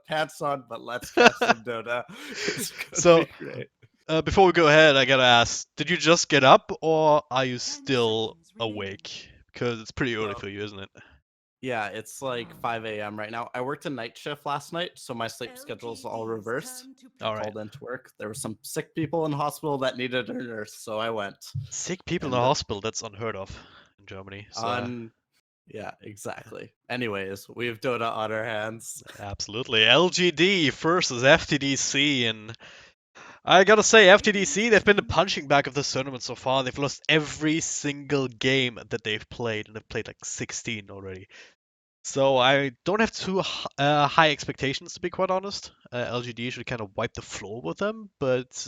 pants on, but let's catch some Dota. It's gonna So, be great. before we go ahead, I gotta ask, did you just get up or are you still awake? Because it's pretty early So for you, isn't it? yeah, it's like 5 a.m. right now. I worked a night shift last night, so my sleep schedule's all reversed. I All right. called into work. There were some sick people in the hospital that needed a nurse, so I went. Sick people in the And hospital, that's unheard of in Germany. So, on, yeah, yeah, exactly. Anyways, we have Dota on our hands. absolutely. LGD versus FTD.C. And I gotta say, FTD.C, they've been the punching bag of this tournament so far. They've lost every single game that they've played, and they've played like 16 already. So I don't have too high expectations, to be quite honest. LGD should kind of wipe the floor with them, but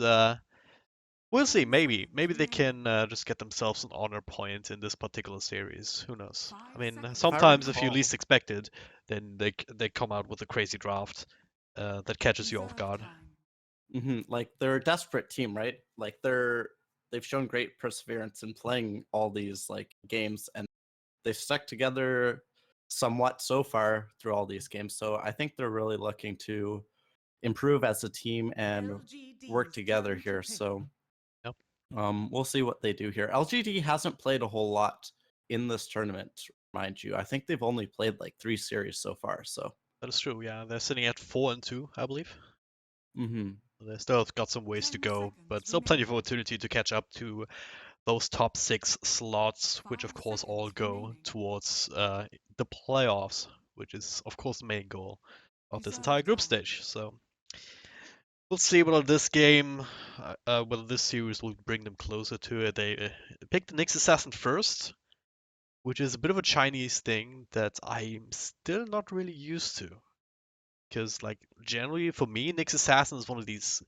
we'll see. Maybe they can just get themselves an honor point in this particular series. Who knows? I mean, If I sometimes if you recall, least expect it, then they come out with a crazy draft that catches you off guard. like they're a desperate team, right? Like they've shown great perseverance in playing all these like games, and they've stuck together somewhat so far through all these games. So I think they're really looking to improve as a team and work together here. So Yep, we'll see what they do here. LGD hasn't played a whole lot in this tournament, mind you. I think they've only played like 3 series so far. So that is true. Yeah, they're sitting at 4-2, I believe. mhm. They still have got some ways to go, but still plenty of opportunity to catch up to those top 6 slots, which of course all go towards the playoffs, which is of course the main goal of this entire group stage. So we'll see whether this game, whether this series will bring them closer to it. They picked the Nyx Assassin first, which is a bit of a Chinese thing that I'm still not really used to. Because like generally for me, Nyx Assassin is one of these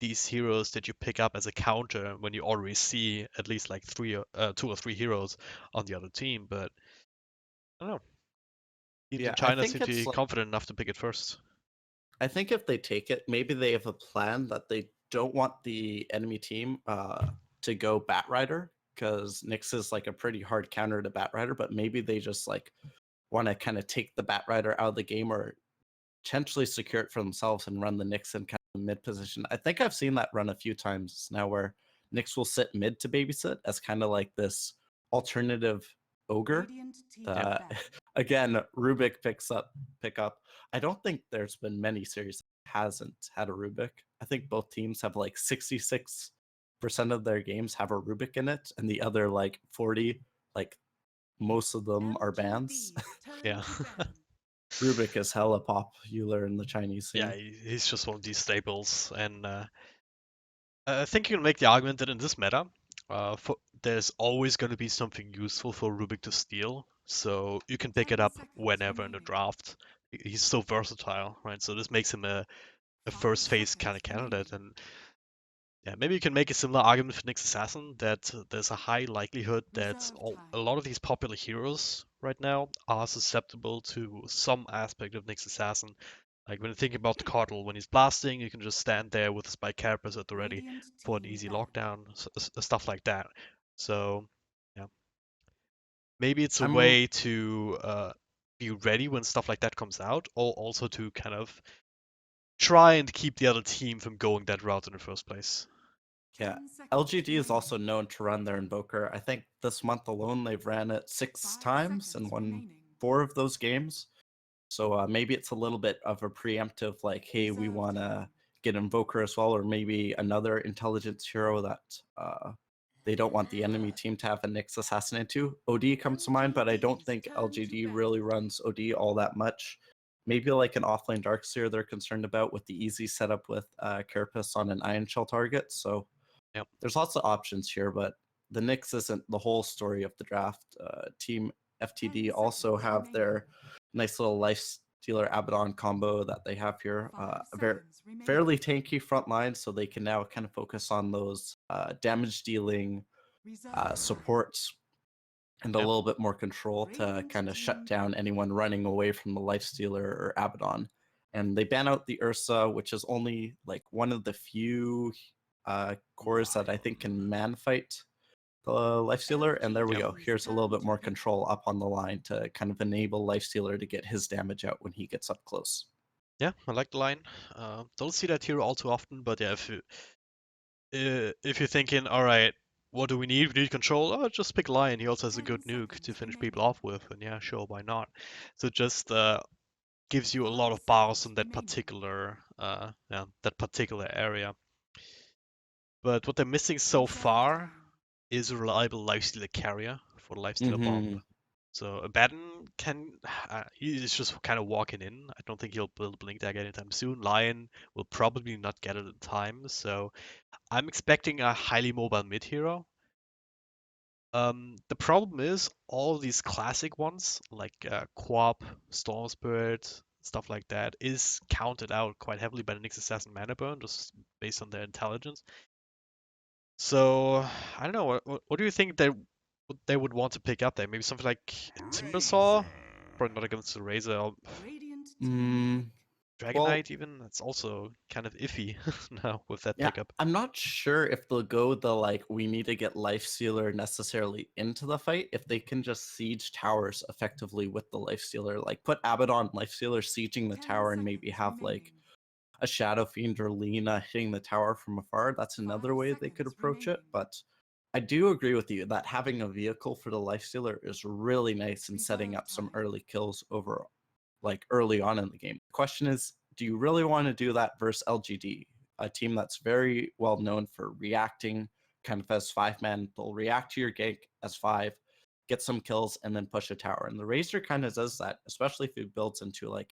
heroes that you pick up as a counter when you already see at least like 2 or 3 heroes on the other team. But I don't know. Teams in Yeah, I China seem think to it's be like confident enough to pick it first. I think if they take it, maybe they have a plan that they don't want the enemy team to go Batrider because Nyx is like a pretty hard counter to Batrider, but maybe they just like want to kind of take the Batrider out of the game or potentially secure it for themselves and run the Nyx in kind of mid position. I think I've seen that run a few times now where Nyx will sit mid to babysit as kind of like this alternative ogre. Yep. Again, Rubik pick up. I don't think there's been many series that hasn't had a Rubik. I think both teams have like 66% of their games have a Rubik in it, and the other like 40, like most of them are bans. Yeah. Rubik is hella popular in the Chinese Yeah, scene. he's just one of these staples, and I think you can make the argument that in this meta, there's always going to be something useful for Rubik to steal, so you can pick it up whenever in the draft. He's so versatile, right? So this makes him a first phase kind of candidate, and yeah, maybe you can make a similar argument for Nyx Assassin that there's a high likelihood that a lot of these popular heroes right now are susceptible to some aspect of Nyx Assassin. Like when you think about the Cardinal, when he's blasting, you can just stand there with Spike Carapace at the ready for an easy lockdown, stuff like that. So, yeah, maybe it's a I'm way to be ready when stuff like that comes out, or also to kind of try and keep the other team from going that route in the first place. Yeah, LGD is also known to run their Invoker. I think this month alone they've ran it 6 times and won 4 of those games. So maybe it's a little bit of a preemptive, like, hey, we want to get Invoker as well, or maybe another intelligence hero that they don't want the enemy team to have a Nyx assassin into. OD comes to mind, but I don't think LGD really runs OD all that much. Maybe like an offlane Darkseer they're concerned about with the easy setup with Carapace on an Ion Shell target. So Yep. there's lots of options here, but the Knicks isn't the whole story of the draft. Team FTD also have their nice little life stealer Abaddon combo that they have here. A fairly tanky front line, so they can now kind of focus on those damage dealing supports and a Yep. little bit more control to kind of shut down anyone running away from the life stealer or Abaddon. And they ban out the Ursa, which is only like one of the few cores that I think can man fight the Lifestealer. And there we Yep. go. Here's a little bit more control up on the line to kind of enable Lifestealer to get his damage out when he gets up close. Yeah, I like the line. Don't see that here all too often, but yeah, if you're thinking, all right, what do we need? We need control. Oh, just pick Lion. He also has a 10 good nuke to seconds finish people remaining. off with, and yeah, sure, why not? So just gives you a 5 lot of bars seconds in remaining. that particular area. But what they're missing so Reserve far time. is a reliable lifestealer carrier for the lifestealer bomb. Mm-hmm. So Abaddon he's just kind of walking in. I don't think he'll build Blink Dagger anytime soon. Lion will probably not get it in time, so I'm expecting a highly mobile mid hero. The problem is all these classic ones like Quap, Storm Spirit, stuff like that is counted out quite heavily by the Nyx Assassin Mana Burn just based on their intelligence. So I don't know. What do you think they would want to pick up there? Maybe something like Timbersaw, probably not against the Razor or Radiant team Mm, pick. Dragon well, Knight even. That's also kind of iffy now with that yeah, pickup. I'm not sure if they'll go the like we need to get Life Stealer necessarily into the fight. If they can just siege towers effectively with the Life Stealer, like put Abaddon Life Stealer sieging the 10 tower and maybe seconds have like remaining. a Shadow Fiend or Lena hitting the tower from afar. That's 5 another way they could seconds approach it. remaining. But I do agree with you that having a vehicle for the Life Stealer is really nice in setting Reserve up some time. early kills over like early on in the game. The question is, do you really want to do that versus LGD, a team that's very well known for reacting kind of as 5 men? They'll react to your gank as 5, get some kills, and then push a tower. And the Razor kind of does that, especially if it builds into like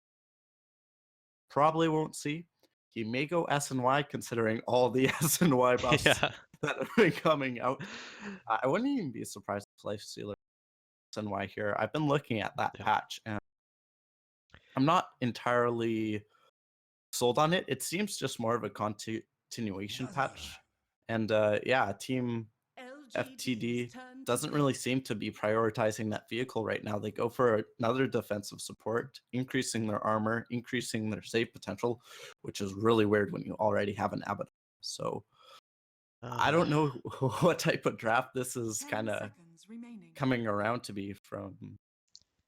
probably won't see. He may go S and Y considering all the S and Y buffs Yeah. that have been coming out. I wouldn't even be surprised if Lifestealer S and Y here. I've been looking at that Yeah. patch and I'm not entirely sold on it. It seems just more of a continuation patch. And yeah, Team LGD's FTD turn to doesn't pick. really seem to be prioritizing that vehicle right now. They go for another defensive support, increasing their armor, increasing their save potential, which is really weird when you already have an Abaddon. So I Uh, don't know what type of draft this is 10 kind of seconds remaining. coming around to be from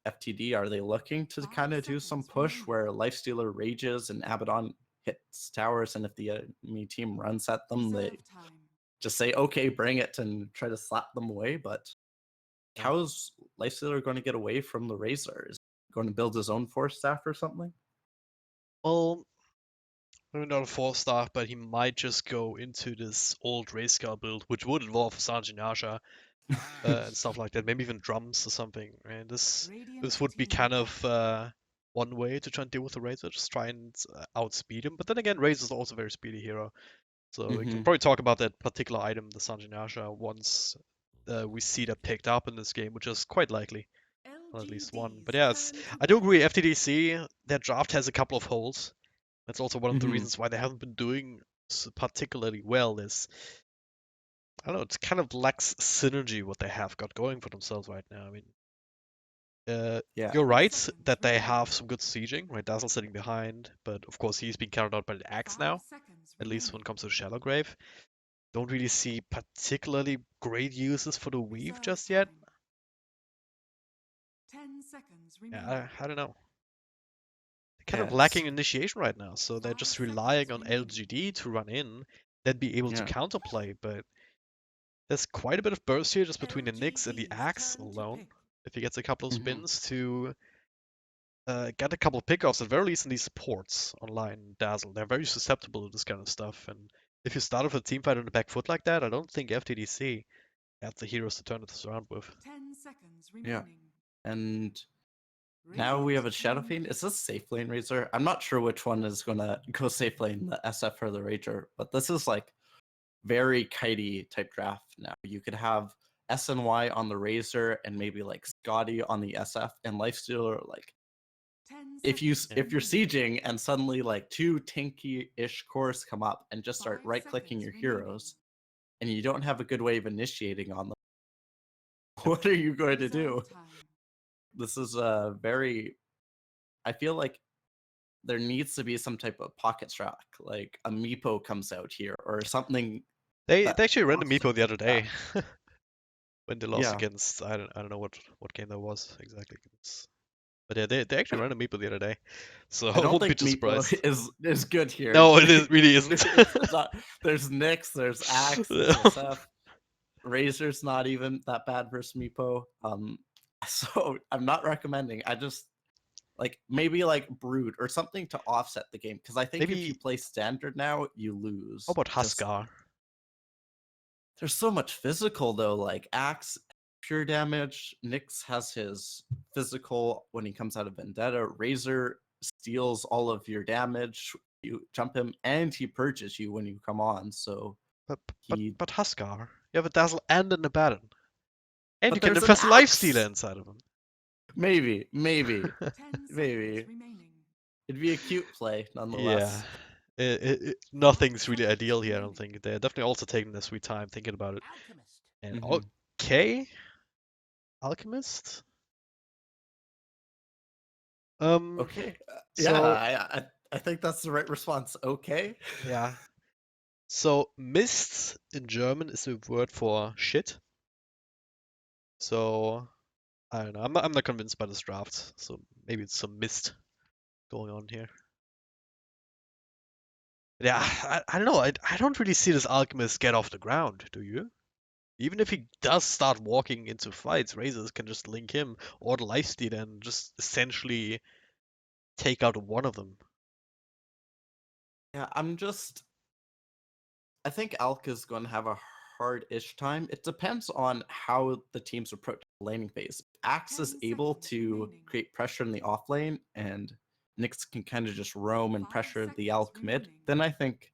FTD. Are they looking to 5 kind of do some seconds push remaining. where Lifestealer rages and Abaddon hits towers, and if the enemy team runs at them, they Reserve time. just say, okay, bring it, and try to slap them away? But yeah. how's Lifestealer going to get away from the Razor? Is he going to build his own force staff or something? Well, maybe not a 4-star, but he might just go into this old Rayscale build, which would involve Sanjin Yasha and stuff like that. Maybe even drums or something. And this Radiant this would be team kind pick. of one way to try and deal with the Razor, just try and outspeed him. But then again, Razor's also a very speedy hero, so we can Mm-hmm. probably talk about that particular item, the Sanjin Yasha, once we see that picked up in this game, which is quite likely on at least one. But LGD's yeah, turn to I do pick. agree. FTD.C, their draft has a couple of holes. That's also one of the Mm-hmm. reasons why they haven't been doing particularly well. Is I don't know, it kind of lacks synergy what they have got going for themselves right now. I mean, Yeah. you're 10 right seconds that they remaining. have some good sieging, right? Dazzle sitting behind, but of course he's being counted out by the axe 5 now, seconds at least when remaining. it comes to Shallow Grave. Don't really see particularly great uses for the weave Reserve just yet. time. 10 seconds Yeah, remaining. I don't know. They're kind Yeah. of It's lacking initiation right now, so they're 5 just seconds relying on remaining. LGD to run in, then be able to yeah. counterplay, but there's quite a bit of burst here just between the Nyx and the LGD's Axe turn to alone. pick. If he gets a couple of Mm-hmm. spins to get a couple of pickoffs, at very least in these supports online Dazzle, they're very susceptible to this kind of stuff. And if you start with a team fight on the back foot like that, I don't think FTDC has the heroes to turn this around with. 10 seconds Yeah. remaining. And now we Radiant have a Shadow team Fiend. pick. Is this safe lane Razor? I'm not sure which one is gonna go safe lane, the SF or the Rager, but this is like very kitey type draft now. You could have SNY on the Razor and maybe like Scotty on the SF and Lifestealer. Like 10 if you seconds Yeah. if you're remaining. sieging and suddenly like two tanky-ish cores come up and just start 5 right clicking seconds your remaining. heroes and you don't have a good way of initiating on them, what are you going to do? Reserve time. This is a very, I feel like there needs to be some type of pocket strat, like a Meepo comes out here or something They that they actually ran the forces Meepo the a other draft. day when they lost Yeah. against I don't know what game that was exactly. But yeah, they actually ran a meeple the other day, so I I don't wouldn't be think too Meepo surprised. is good here. No, it really isn't. It's not- there's Nyx, there's Axe, there's SF. Razor's not even that bad versus Meepo. So I'm not recommending. I just like maybe like Brood or something to offset the game, because I think if you Maybe. play standard now, you lose. How about 'cause Huskar? there's so much physical though, like Axe, pure damage. Nyx has his physical when he comes out of Vendetta. Razor steals all of your damage. You jump him, and he purges you when you come on. So But he. but Huskar, you have a Dazzle and an Abaddon, and you But can there's an infest Lifestealer Axe. inside of him. Maybe, 10 maybe. seconds remaining. It'd be a cute play Yeah. nonetheless. Nothing's really ideal here, I don't think. They're definitely also taking their sweet time thinking about it. And Mhm. okay, Alchemist. Okay. Yeah, So I think that's the right response. Okay. yeah, so Mist in German is a word for shit. So I don't know. I'm not convinced by this draft. So maybe it's some mist going on here. Yeah, I don't know. I don't really see this Alchemist get off the ground, do you? Even if he does start walking into fights, Razors can just link him or the Lifesteal and just essentially take out one of them. Yeah, I think Alka's going to have a hard-ish time. It depends on how the teams approach the laning phase. Axe 10 is able seconds to remaining. create pressure in the off lane, and Nyx can kind of just roam and 5 pressure the seconds Alk mid. remaining. Then I think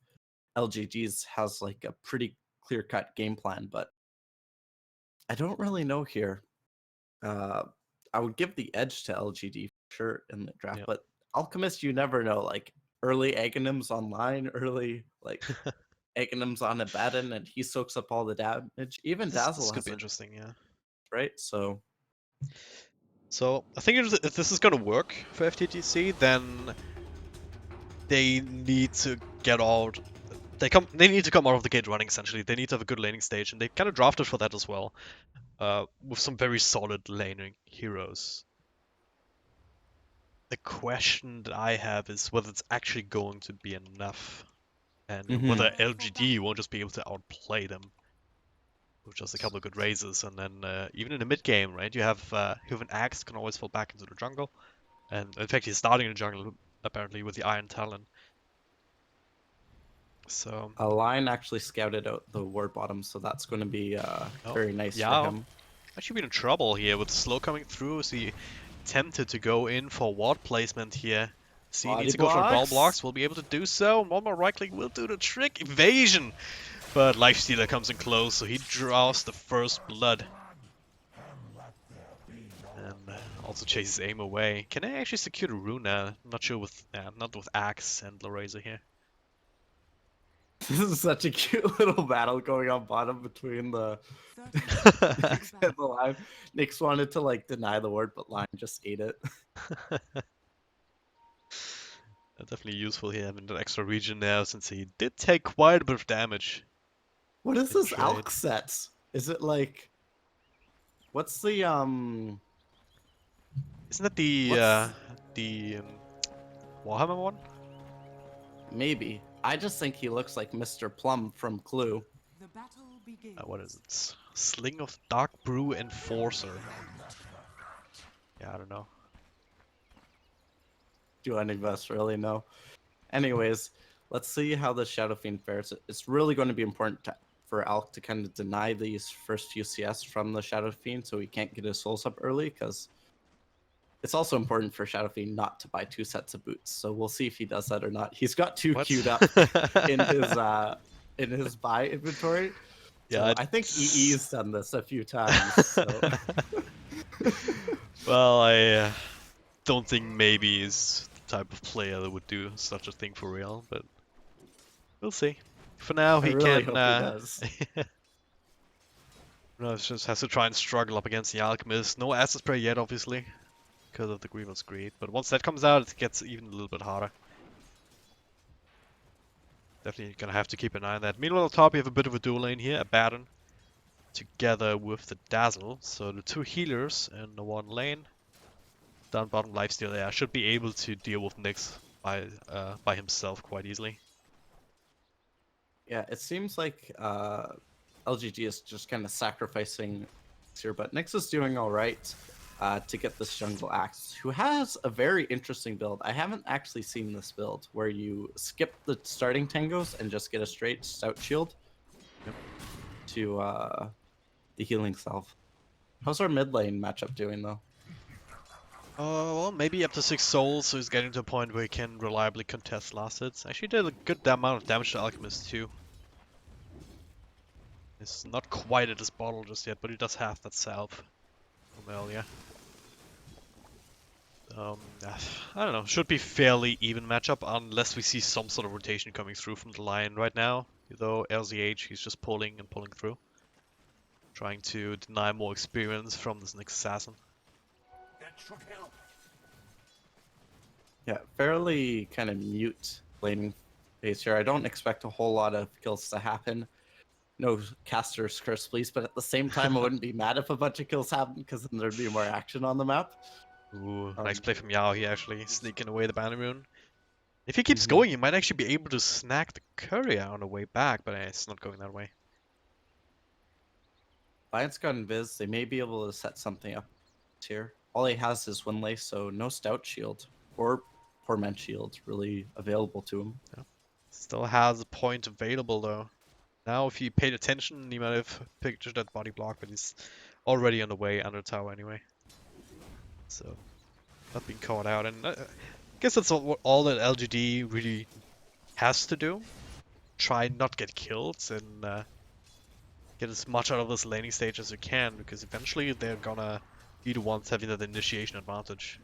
LGD's has like a pretty clear-cut game plan, but I don't really know here. I would give the edge to LGD for sure in the draft, Yeah. but Alchemist, you never know. Like early Aghanims online, early like Aghanims on Abaddon, and he soaks up all the damage. Even This Dazzle could has be it, interesting, yeah. right? So So I think if this is gonna work for FTD.C, then they need to get out. They need to come out of the gate running essentially. They need to have a good laning stage, and they kind of drafted for that as well, with some very solid laning heroes. The question that I have is whether it's actually going to be enough, and whether Prepare for LGD battle. won't just be able to outplay them with just a couple of good raises, and then even in the mid game, right? You have an Axe can always fall back into the jungle, and in fact he's starting in the jungle apparently with the Iron Talon. So a line actually scouted out the ward bottom, so that's going to be oh, very nice for yeah, him. actually been in trouble here with slow coming through. Is he tempted to go in for ward placement here? See, he Body needs to go for the brawl blocks. blocks. Will be able to do so. One more right click will do the trick. Evasion, but Lifestealer comes in close, so he draws the first blood. And also chases aim away. Can I actually secure the rune now? Not sure with not with Axe and Larazor here. This is such a cute little battle going on bottom between the 30 Nyx and the line. Nyx wanted to like deny the ward, but line just ate it. Definitely useful here having that extra region now, since he did take quite a bit of damage What is in this trade. Alk set? Is it like what's the Isn't that the what's Warhammer one? maybe? I just think he looks like Mr. Plum from Clue. The battle begins. What is it? Sling of Dark Brew Enforcer. Yeah, I don't know. Do any of us really know? Anyways, let's see how the Shadow Fiend fares. It's really going to be important for Alk to kind of deny these first few CS from the Shadow Fiend so he can't get his souls up early, because it's also important for Shadow Fiend not to buy 2 sets of boots. So we'll see if he does that or not. He's got 2 What? queued up in his buy inventory. Yeah, So I think EE's done this a few times. So. Well, I don't think maybe he's the type of player that would do such a thing for real, but we'll see. For now, I he really can. hope he does. No, just has to try and struggle up against the Alchemist. No Acid Spray yet, obviously, because of the Grievous Greed. But once that comes out, it gets even a little bit harder. Definitely gonna have to keep an eye on that. Meanwhile, on top, you have a bit of a dual lane here, Abaddon, together with the Dazzle. So the 2 healers in the 1 lane. down bottom lifesteal there should be able to deal with Nyx by himself quite easily. Yeah, it seems like LGD is just kind of sacrificing here, but Nyx is doing all right to get this jungle axe, who has a very interesting build. I haven't actually seen this build where you skip the starting tangos and just get a straight stout shield to the healing salve. How's our mid lane matchup doing though? Well, maybe up to 6 souls, so he's getting to a point where he can reliably contest last hits. Actually did a good amount of damage to Alchemist too. He's not quite at his bottle just yet, but he does have that salve from earlier. I don't know, should be fairly even matchup unless we see some sort of rotation coming through from the line right now. Though LZH, he's just pulling and pulling through. Trying to deny more experience from this next assassin. Yeah, fairly kind of mute laning phase here. I don't expect a whole lot of kills to happen. No caster's curse, please. But at the same time, I wouldn't be mad if a bunch of kills happen because then there'd be more action on the map. Ooh, nice play from Yao. He actually sneaking away the banner rune. If he Mm-hmm. keeps going, he might actually be able to snag the courier on the way back, but it's not going that way. Lions got Invis. They may be able to set something up here. All he has is Winlay, so no stout shield or torment shield really available to him. Yeah. Still has a point available though. Now, if he paid attention, he might have pictured that body block, but he's already on the way under tower anyway. So, not being caught out, and I guess that's all that LGD really has to do. Try not get killed and get as much out of this laning stage as you can, because eventually they're gonna be the ones having that initiation advantage.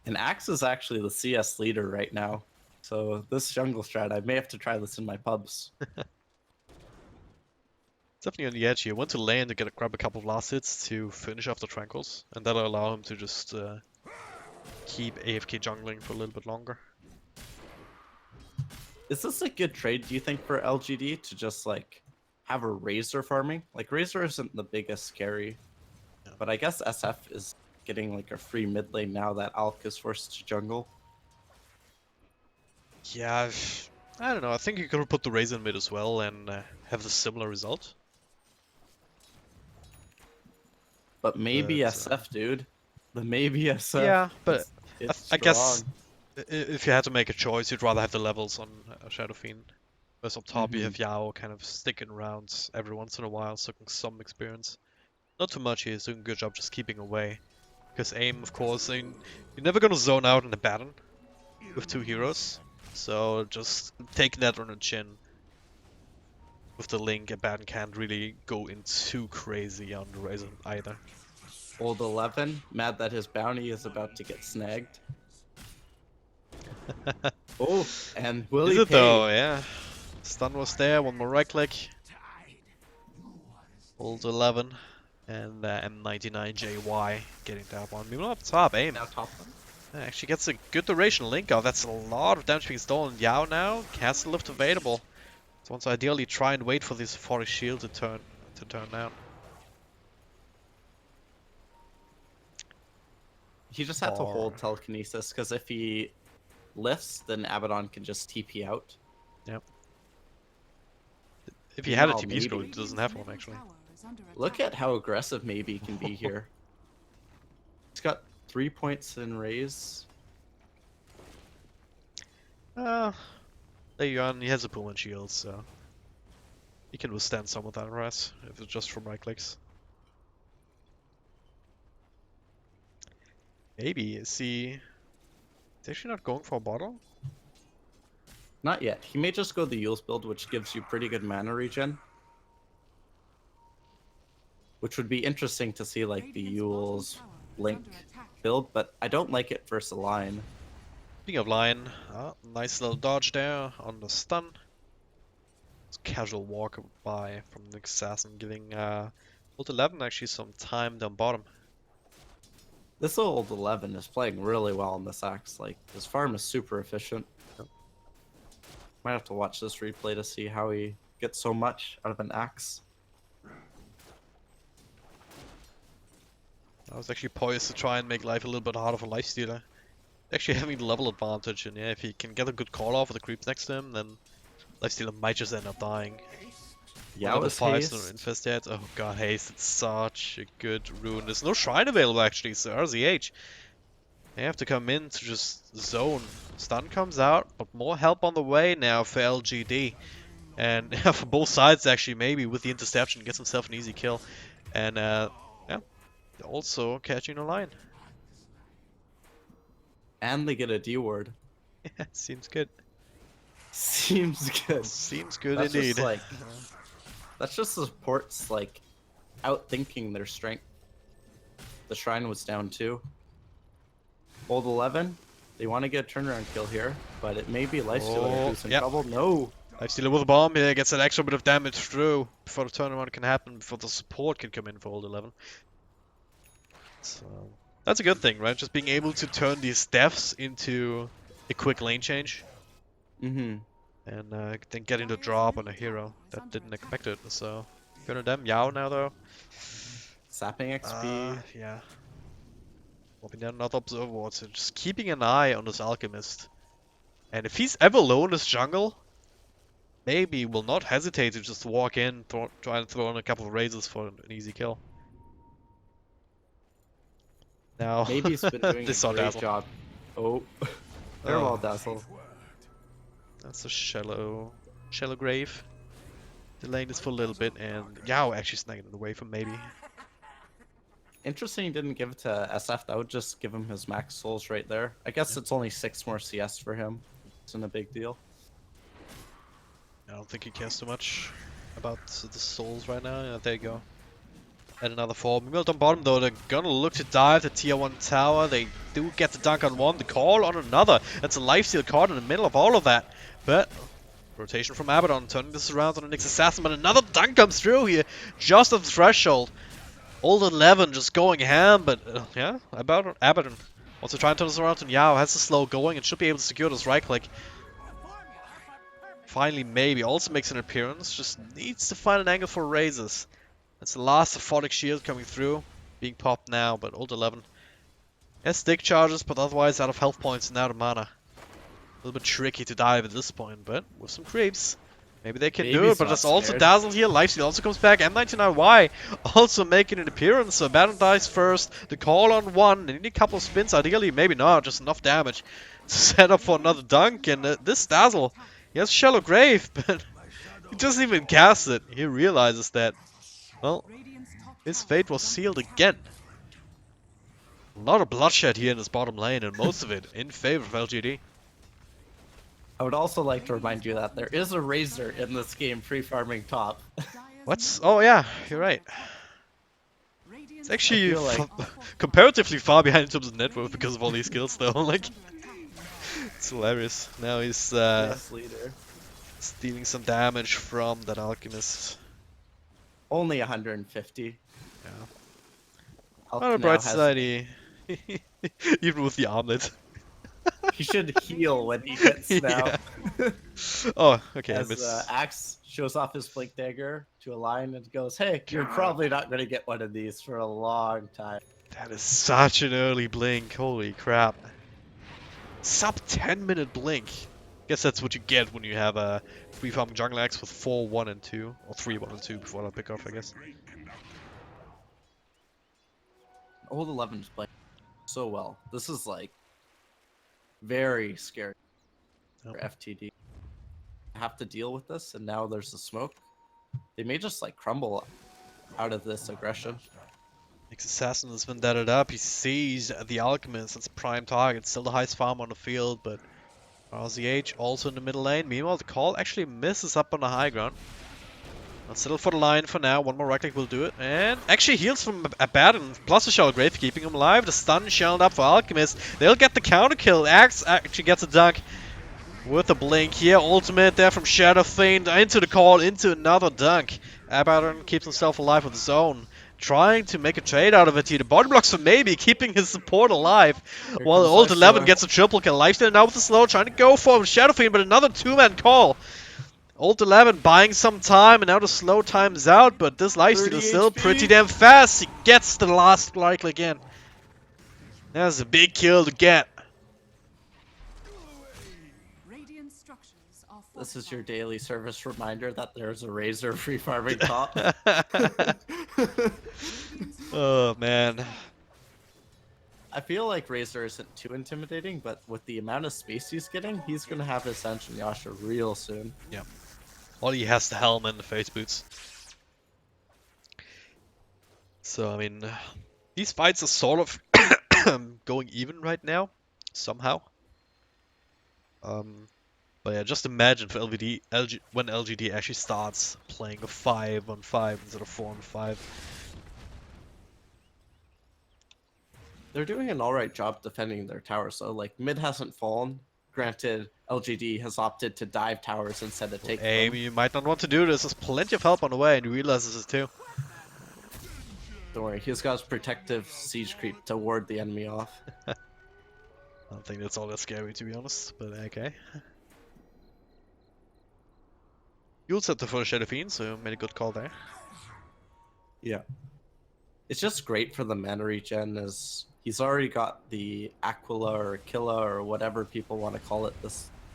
And Axe is actually the CS leader right now. So this jungle strat, I may have to try this in my pubs. Definitely on the edge here. Want to land to grab a couple of last hits to finish off the Tranquils, and that'll allow him to just keep AFK jungling for a little bit longer. Is this a good trade, do you think, for LGD to just like have a Razor farming? Like Razor isn't the biggest carry, but I guess SF is getting like a free mid lane now that Alk is forced to jungle. Yeah, I don't know. I think you could put the Razor in mid as well and have the similar result. But maybe But, SF, dude. The maybe SF. Yeah, but it's I guess strong. if you had to make a choice, you'd rather have the levels on Shadow Fiend. Whereas up top, you Mhm. have Yao kind of sticking around every once in a while, sucking some experience. Not too much, he's doing a good job just keeping away. Because aim, of course, I mean, you're never gonna zone out in a Baron with 2 heroes. So just taking that on the chin. With the Link, a Baron can't really go in too crazy on the Razor either. Old 11, mad that his bounty is about to get snagged. Oh, and will Is he it pay? though? Yeah. Stun was there, one more right click. Old 11. And M99JY getting that one. Moving up top, aim. Now top one. Actually gets a good duration link off. That's a lot of damage being stolen. Yao now has the lift available. So wants to ideally try and wait for this 40 shield to turn down. He just had to hold telekinesis because if he lifts, then Abaddon can just TP out. Yep. If he had a Meanwhile, TP scroll, maybe- he doesn't have one actually. Look at how aggressive maybe can be here. He's got 3 points in raise. There you go, he has a Pullman shield, so he can withstand some of that res if it's just from right clicks. Maybe, is he actually not going for a bottle? Not yet. He may just go the Yule's build, which gives you pretty good mana regen. Which would be interesting to see, like, the Yule's Link build, but I don't like it versus a line. Speaking of line, nice little dodge there on the stun. It's casual walk by from the assassin, giving Ult 11 actually some time down bottom. This old 11 is playing really well on this axe. Like, his farm is super efficient. Yep. Might have to watch this replay to see how he gets so much out of an axe. I was actually poised to try and make life a little bit harder for Lifestealer. Actually having the level advantage, and yeah, if he can get a good call off with the creeps next to him, then Lifestealer might just end up dying. Yeah, it Level was 5 no haste. infest yet. Oh god, haste, it's such a good rune. There's no shrine available actually, so RZH. They have to come in to just zone. Stun comes out, but more help on the way now for LGD. And for both sides actually, maybe with the interception, gets himself an easy kill. And yeah, also catching a line. And they get a D ward. Yeah, seems good. Seems good. Seems good That's indeed. just like that's just the supports like outthinking their strength. The shrine was down too. Old 11, they want to get a turnaround kill here, but it may be Lifestealer who's in yep. trouble. No. Lifestealer with a bomb here gets that extra bit of damage through before the turnaround can happen, before the support can come in for Old 11. So that's a good thing, right? Just being able to turn these deaths into a quick lane change. Mm-hmm. And then getting the drop on a hero that didn't expect it. So good on them. Yao now though. Sapping XP. Yeah. Popping down another observer ward, so just keeping an eye on this alchemist. And if he's ever low in this jungle, maybe will not hesitate to just walk in, try and throw in a couple of razors for an easy kill. Now, Maybe he's been doing a this saw great Dazzle. job. Oh. Farewell, Dazzle. That's a shallow grave. Delaying this for a little bit, and Yao actually snagging it away from maybe. Interesting he didn't give it to SF. That would just give him his max souls right there. I guess it's only 6 more CS for him. Isn't a big deal. I don't think he cares too much about the souls right now. Yeah, there you go. And another 4. Milt on bottom though, they're gonna look to dive the tier 1 tower. They do get the dunk on one, the call on another. That's a lifesteal card in the middle of all of that. But rotation from Abaddon, turning this around on the next assassin, but another dunk comes through here, just at the threshold. Old 11 just going ham, but yeah, Abaddon. Also trying to turn this around, and Yao has the slow going and should be able to secure this right click. Finally, maybe also makes an appearance, just needs to find an angle for raises. That's the last Aphotic Shield coming through, being popped now, but Old 11 has stick charges, but otherwise out of health points and out of mana. A little bit tricky to dive at this point, but with some creeps, maybe they can do Baby's it. But not there's also scared. Dazzle here, Lifesteal also comes back, M99Y also making an appearance, so Baron dies first, the call on one, they need a couple of spins, ideally, maybe not, just enough damage to set up for another dunk, and this Dazzle, he has Shallow Grave, but he doesn't even cast it. He realizes that, well, his fate was sealed again. A lot of bloodshed here in this bottom lane, and most of it in favor of LGD. I would also like to remind you that there is a Razor in this game pre-farming top. What's... Oh yeah, you're right. It's actually feel like- comparatively far behind in terms of net worth because of all these skills though, like... It's hilarious. Now he's Yes, leader. stealing some damage from that alchemist. Only 150. Yeah. Hulk On the now bright has- side, he... even with the armlet. He should heal when he hits now. Yeah. Oh, okay, I As missed. Axe shows off his Blink Dagger to a line and goes, hey, you're probably not going to get one of these for a long time. That is such an early blink, holy crap. Sub 10-minute blink. Guess that's what you get when you have a free farm jungle axe with 4, 1, and 2. Or 3, 1, and 2 before that pick off, I guess. Old 11's playing so well. This is like very scary for FTD. Have to deal with this, and now there's the smoke. They may just like crumble out of this aggression. Next assassin has been deaded up. He sees the alchemist. That's a prime target. Still the highest farm on the field, but RZH also in the middle lane. Meanwhile, the call actually misses up on the high ground. Let's settle for the line for now. One more right click will do it. And actually heals from Abaddon, plus a Shallow Grave, keeping him alive. The stun shelled up for Alchemist. They'll get the counter kill. Axe actually gets a dunk with a blink here. Ultimate there from Shadow Fiend into the call, into another dunk. Abaddon keeps himself alive with his own. Trying to make a trade out of it here. The body blocks for maybe, keeping his support alive. Here While comes Old 11 Lifestealer. gets a triple kill. Lifestealer now with the slow, trying to go for Shadow Fiend, but another 2-man call. Old 11 buying some time, and now the slow time's out, but this lifesteal 30 is still HP. pretty damn fast. He gets the last like again. That's a big kill to get. Radiant structures are This is your fortified. daily service reminder that there's a Razor free farming top. Oh man. I feel like Razor isn't too intimidating, but with the amount of space he's getting, he's gonna have his Ascension Yasha real soon. Yeah. All he has the helmet and the face boots. So I mean, these fights are sort of going even right now, somehow. But yeah, just imagine for when LGD actually starts playing a 5-on-5 instead of 4-on-5. They're doing an alright job defending their tower, so like mid hasn't fallen. Granted, LGD has opted to dive towers instead of take Hey, them. you might not want to do this. There's plenty of help on the way, and he realizes it too. Don't worry, he's got his protective siege creep to ward the enemy off. I don't think that's all that scary, to be honest, but okay. You'll set the first Shadow Fiend, so made a good call there. Yeah. It's just great for the mana regen, as he's already got the Aquila or Aquila or whatever people want to call it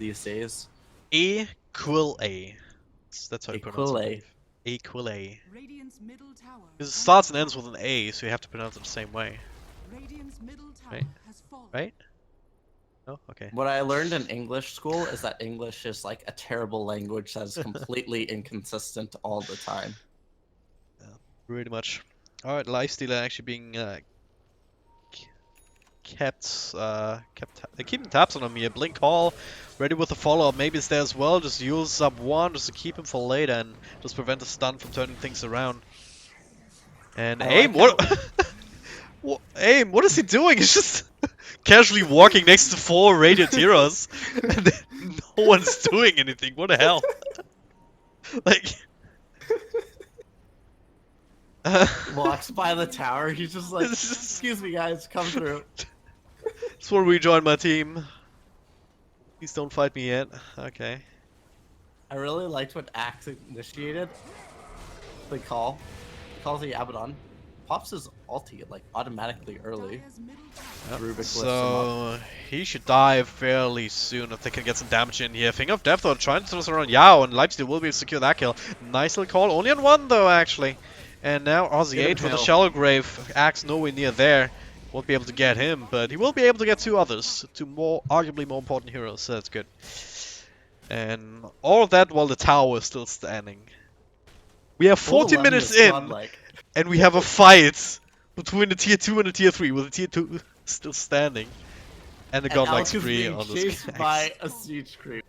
these days. Equal A. That's how you pronounce Equal it. I A. believe. Equal A. Radiant's middle tower. Because it starts and ends with an A, so you have to pronounce it the same way. Radiant's middle tower Right. has fallen. Right? Oh, okay. What I learned in English school is that English is like a terrible language that is completely inconsistent all the time. Pretty much. Alright, lifesteal actually being keeping tabs on him here. Blink Hall, ready with a follow-up. Maybe it's there as well. Just use up one just to keep him for later and just prevent the stun from turning things around. And I aim, like what? Aim, what is he doing? He's just casually walking next to 4 radiant heroes, and then no one's doing anything. What the hell? Like. Walks by the tower, he's just like, excuse me guys, come through. Just want to rejoin my team. Please don't fight me yet. Okay. I really liked what Axe initiated. The call. He calls the Abaddon. Pops his ulti like automatically early. Dire's middle tower. Yep. Rubik lifts him up. So he should die fairly soon if they can get some damage in here. Finger of Death though, trying to toss around Yao, and Leipzig will be able to secure that kill. Nice little call, only on one though actually. And now Aussie Get him 8 for the healed. Shallow Grave. Axe nowhere near there. Won't be able to get him, but he will be able to get 2 others. 2 arguably more important heroes, so that's good. And all of that while the tower is still standing. We have 40 Old 11 minutes is in, godlike. and we have a fight between the tier 2 and the tier 3, with the tier 2 still standing. And the And godlike Alk is spree being on this chased Axe. by a siege creep.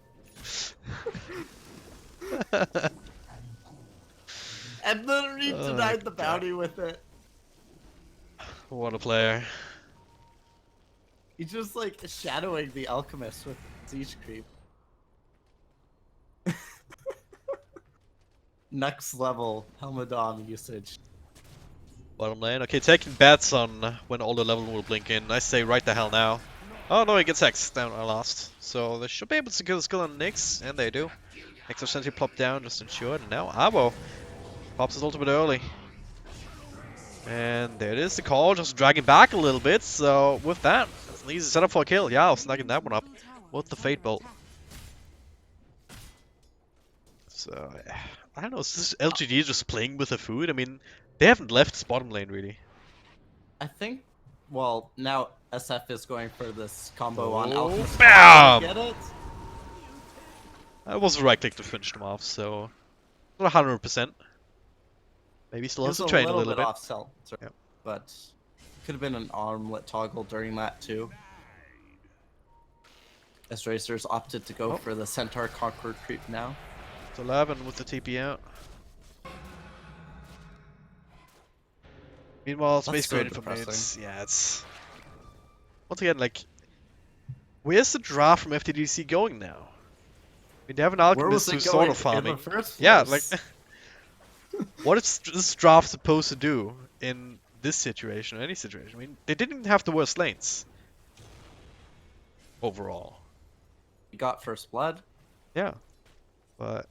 And then he Oh denied my the bounty with it. What a player. He's just like shadowing the alchemist with siege creep. Next level Helmadon usage. Bottom lane. Okay, taking bets on when all the level will blink in. I say right the hell now. Oh no, he gets X down at last. So they should be able to secure the skill on Nyx, and they do. X essentially plopped down just to ensure it, and now Abo pops his ultimate early. And there it is, the call, just dragging back a little bit. So with that, it's an easy setup for a kill. Yeah, snagging that one up with the Fate Bolt. So I don't know, is this LGD just playing with the food? I mean, they haven't left this bottom lane really. I think, well, now SF is going for this combo on Oh, Alchemist. bam! Get it? That was a right click to finish them off, so not 100%. Maybe still He has was to train a little little bit. off cell, Yep. but could have been an armlet toggle during that too. As Racers opted to go Oh. for the Centaur Conqueror creep now. It's 11 with the TP out. Meanwhile, Space That's so Gradient for depressing. minutes. Yeah, it's... Once again, like... Where's the draft from FTD.C going now? I mean, they have an Where was Alchemist it who's going sort of farming. in the first Yeah, like... place? what is this draft supposed to do in this situation, or any situation? I mean, they didn't even have the worst lanes. Overall. He got first blood. Yeah. But...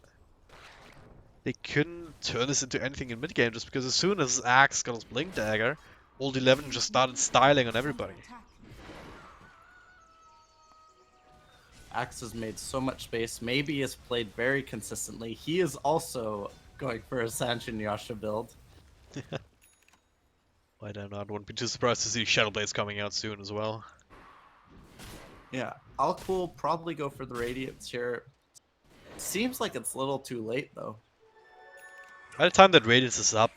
they couldn't turn this into anything in mid game just because as soon as Axe got his Blink Dagger, Old 11 just started styling on everybody. Axe has made so much space. Maybe has played very consistently. He is also going for a Sanshin Yasha build. Why not? Wouldn't be too surprised to see Shadow Blades coming out soon as well. Yeah, Alk will probably go for the Radiance here. Seems like it's a little too late though. By the time that Radiance is up,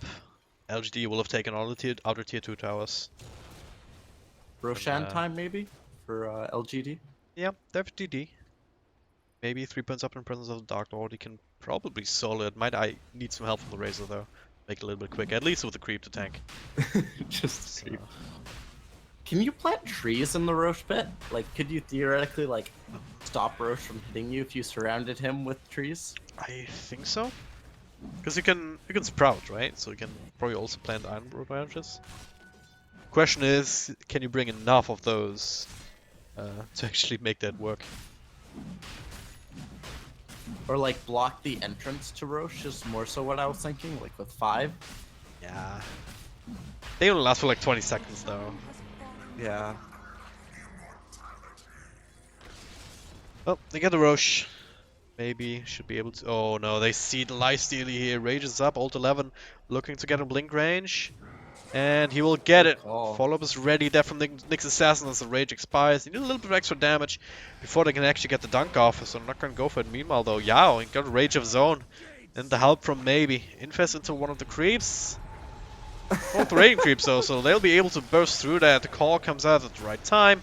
LGD will have taken all the outer tier 2 towers. Roshan time maybe for LGD. Yeah, FTD. Maybe 3 points up in presence of the Dark Lord. He can probably solo it. Might I need some help from the Razor though. Make it a little bit quicker, at least with the creep to tank. Just creep. Can you plant trees in the Roche pit? Like, could you theoretically like stop Roche from hitting you if you surrounded him with trees? I think so. Because you can sprout, right? So you can probably also plant iron branches. Question is, can you bring enough of those to actually make that work? Or like block the entrance to Roche is more so what I was thinking, like with 5. Yeah. They only last for like 20 seconds though. Yeah. Oh, they get the Roche. Maybe should be able to. Oh no, they see the lifesteal here. Rage is up. Alt 11 looking to get a blink range. And he will get it. Follow-up is ready there from Nick's Assassin as the Rage expires. They need a little bit of extra damage before they can actually get the dunk off, so I'm not going to go for it. Meanwhile though, Yao he got a Rage of his own. And the help from Maybe. Infest into one of the creeps. Both the Radiant creeps though, so they'll be able to burst through that. The call comes out at the right time.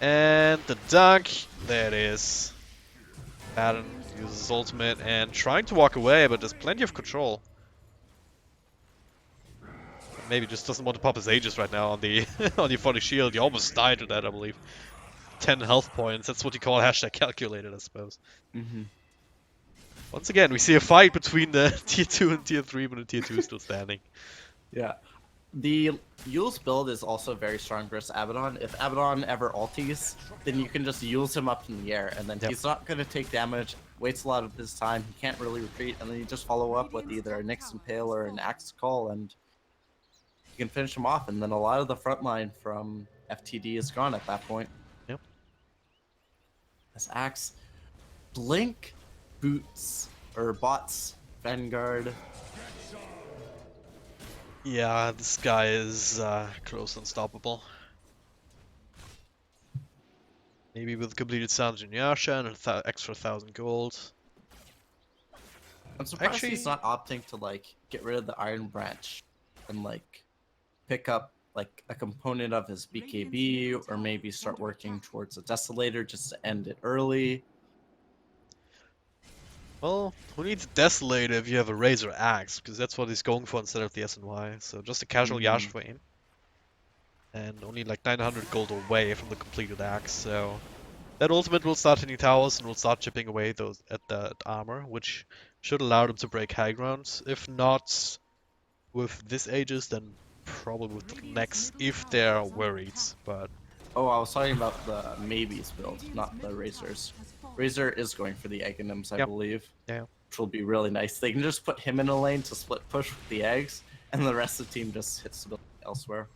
And the dunk, there it is. Baron uses his ultimate and trying to walk away, but there's plenty of control. Maybe just doesn't want to pop his Aegis right now on the on the Euphonic Shield. He almost died to that, I believe. 10 health points. That's what you call hashtag calculated, I suppose. Once again, we see a fight between the tier 2 and tier 3, but the tier 2 is still standing. Yeah. The Yule's build is also very strong versus Abaddon. If Abaddon ever ulties, then you can just use him up in the air, and then he's not going to take damage, waits a lot of his time, he can't really retreat, and then you just follow up with either a Nyx Impale or an Axe Call, and you can finish him off, and then a lot of the front line from FTD is gone at that point. Yep. As Axe, Blink, Boots, or Bots, Vanguard. Yeah, this guy is close to unstoppable. Maybe with completed Sounds in Yasha and an extra 1,000 gold. I'm surprised he's not opting to like get rid of the Iron Branch and like pick up like a component of his BKB, or maybe start working towards a Desolator just to end it early. Well, who needs a Desolator if you have a Razor Axe? Because that's what he's going for instead of the SNY. So just a casual Yasha for him. And only like 900 gold away from the completed Axe, so... That ultimate will start hitting towers and will start chipping away those at the armor, which should allow them to break high ground. If not with this Aegis, then probably with the next, if they're worried. But oh, I was talking about the Maybes build, not the Razors. Razor is going for the Aghanim's, I believe. Yeah. Which will be really nice. They can just put him in a lane to split push with the eggs, and the rest of the team just hits the build elsewhere.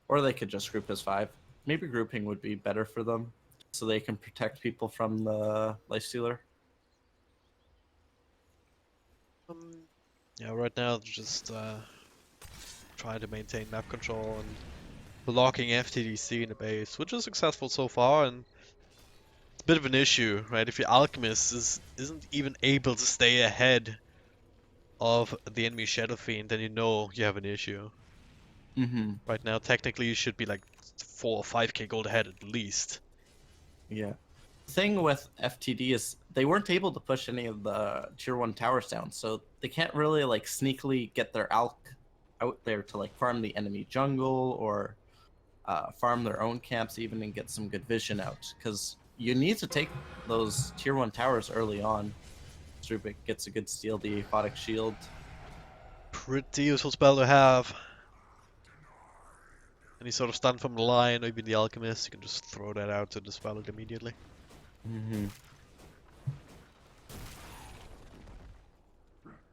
Or they could just group as 5. Maybe grouping would be better for them, so they can protect people from the Lifestealer. Yeah, right now just trying to maintain map control and blocking FTD.C in the base, which is successful so far, and it's a bit of an issue, right? If your Alchemist isn't even able to stay ahead of the enemy Shadow Fiend, then you know you have an issue. Right now, technically, you should be like 4 or 5k gold ahead at least. Yeah. The thing with FTD is they weren't able to push any of the tier 1 towers down, so they can't really like sneakily get their Alk out there to like farm the enemy jungle or farm their own camps even and get some good vision out, because you need to take those tier 1 towers early on. Strubik gets a good steal, the Aphotic Shield. Pretty useful spell to have. Any sort of stun from the Lion or even the Alchemist, you can just throw that out to dispel it immediately.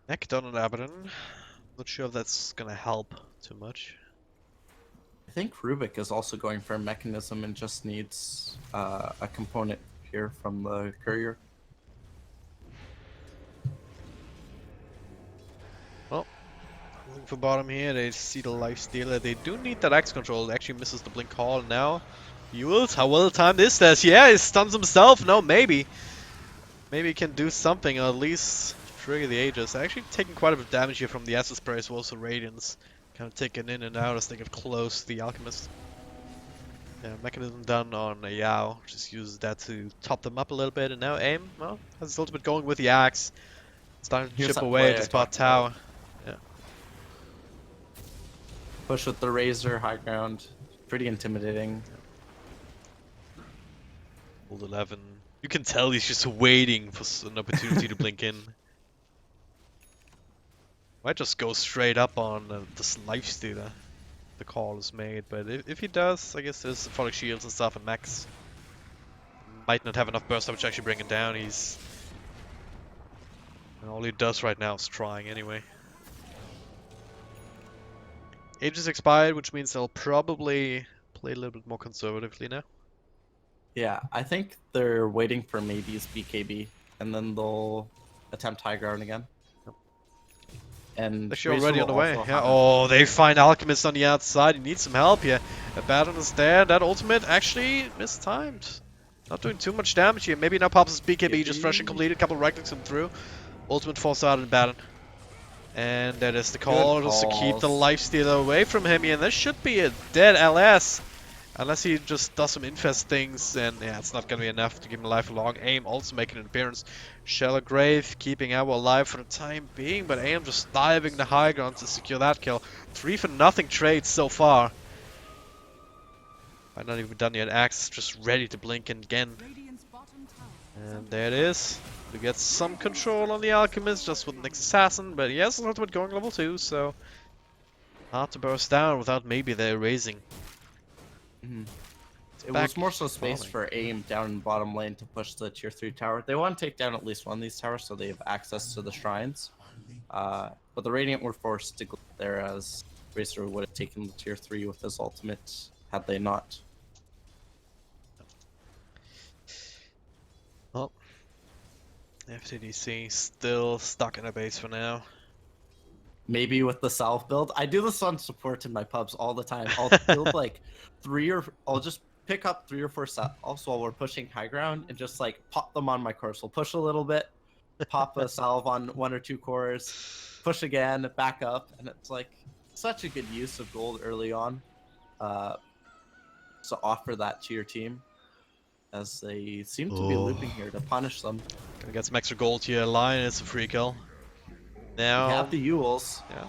Nekton and Abaddon. Not sure if that's gonna help too much. I think Rubik is also going for a mechanism and just needs a component here from the courier. Well, looking for bottom here. They see the life stealer. They do need that X control. It actually misses the blink call now. Yules, how well timed is this? Yeah, he stuns himself. No, maybe. Maybe he can do something, or at least trigger the Aegis. Actually taking quite a bit of damage here from the Acid Spray as well as the Radiance. Kind of taken in and out as they get close to the Alchemist. Yeah, mechanism done on a Yao. Just uses that to top them up a little bit. And now aim, well, has his ultimate going with the axe. Starting to Here's chip that away play at the I spot talked about. tower. Yeah. Push with the Razor, high ground. Pretty intimidating. Old 11. You can tell he's just waiting for an opportunity to blink in. Might just go straight up on this life stealer. The call is made, but if he does, I guess there's symbolic shields and stuff, and Max might not have enough burst damage to actually bring it down. And all he does right now is trying anyway. Age is expired, which means they'll probably play a little bit more conservatively now. Yeah, I think they're waiting for maybe's BKB, and then they'll attempt high ground again. And Actually Razor already on will the way. also Yeah. have a- Oh, they find Alchemist on the outside. He needs some help here. Abaddon is there. That ultimate actually mistimed. Not doing too much damage here. Maybe now pops his BKB, just fresh and completed. Couple right clicks him through. Ultimate falls out in Abaddon. And that is the call, just to keep the lifestealer away from him here. And this should be a dead LS. Unless he just does some infest things, and yeah, it's not gonna be enough to give him life long. AIM also making an appearance. Shallow Grave keeping Awa alive for the time being, but AIM just diving the high ground to secure that kill. 3 for nothing trades so far. Might not even done yet. Axe just ready to blink in again. Radiant's bottom tower. And there it is. We get some control on the Alchemist just with the next assassin, but he has an ultimate going level 2, so hard to burst down without maybe the erasing. It Back was more so space falling. for AIM down in bottom lane to push the tier 3 tower. They want to take down at least one of these towers so they have access to the shrines. But the Radiant were forced to go there as Razor would have taken the tier 3 with his ultimate had they not. Well, FTD.C still stuck in a base for now. Maybe with the Salve build. I do this on support in my pubs all the time. I'll build like I'll just pick up 3 or 4 salves while we're pushing high ground and just like pop them on my cores. We'll push a little bit, pop a salve on 1 or 2 cores, push again, back up, and it's like such a good use of gold early on. So offer that to your team as they seem to be looping here to punish them. Gonna get some extra gold here. Lion, it's a free kill. We Now, have the Yules. yeah,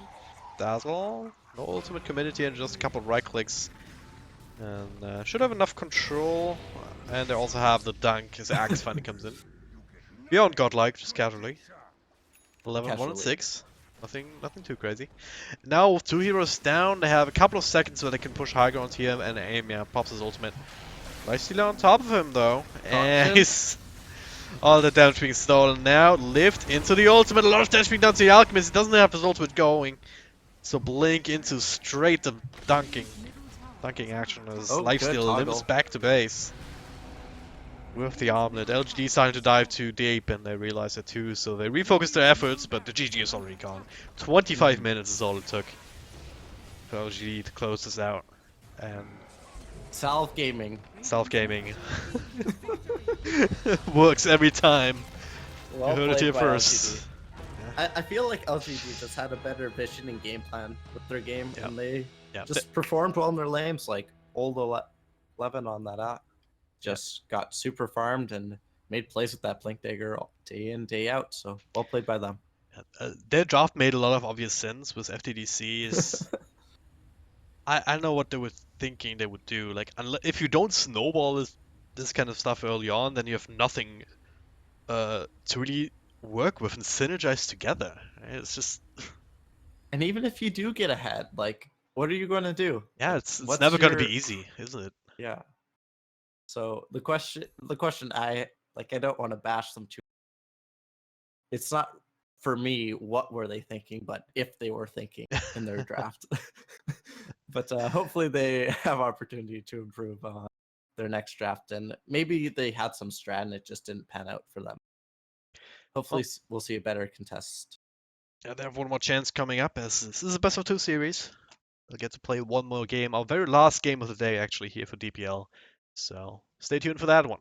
Dazzle, no ultimate committed here, and just a couple of right clicks. And should have enough control. And they also have the dunk as Axe finally comes in. Beyond godlike, just casually. 11, 1 and Casually. 6. Nothing too crazy. Now with 2 heroes down, they have a couple of seconds where they can push high ground here, and AIM, yeah, pops his ultimate. Lifestealer on top of him though, and he's all the damage being stolen now. Lift into the ultimate, a lot of damage being done to the Alchemist. He doesn't have his ultimate going, so blink into straight the dunking action as Oh, good Lifestealer limps toggle. back to base. With the armlet, LGD starting to dive too deep, and they realize it too, so they refocus their efforts, but the GG is already gone. 25 minutes is all it took for LGD to close this out. And Salve Gaming. self-gaming works every time. Well You heard it played here by first. LGD. I feel like LGD just had a better vision and game plan with their game, Yeah. and they Yeah, just performed well in their lanes. Like old 11 on that app, just got super farmed and made plays with that Blink Dagger day in day out. So well played by them. their draft made a lot of obvious sense with FTD.C. Is I know what they were thinking they would do. Like, if you don't snowball this kind of stuff early on, then you have nothing to really work with and synergize together. It's just And even if you do get ahead, like what are you going to do? yeah, it's What's never gonna be your- easy, isn't it? Yeah. So the question I don't want to bash them too. It's not for me, what were they thinking, but if they were thinking in their draft. But hopefully they have opportunity to improve their next draft, and maybe they had some strat and it just didn't pan out for them. Hopefully we'll see a better contest. Yeah, they have one more chance coming up as this is a best of 2 series. They'll get to play one more game, our very last game of the day actually here for DPL. So stay tuned for that one.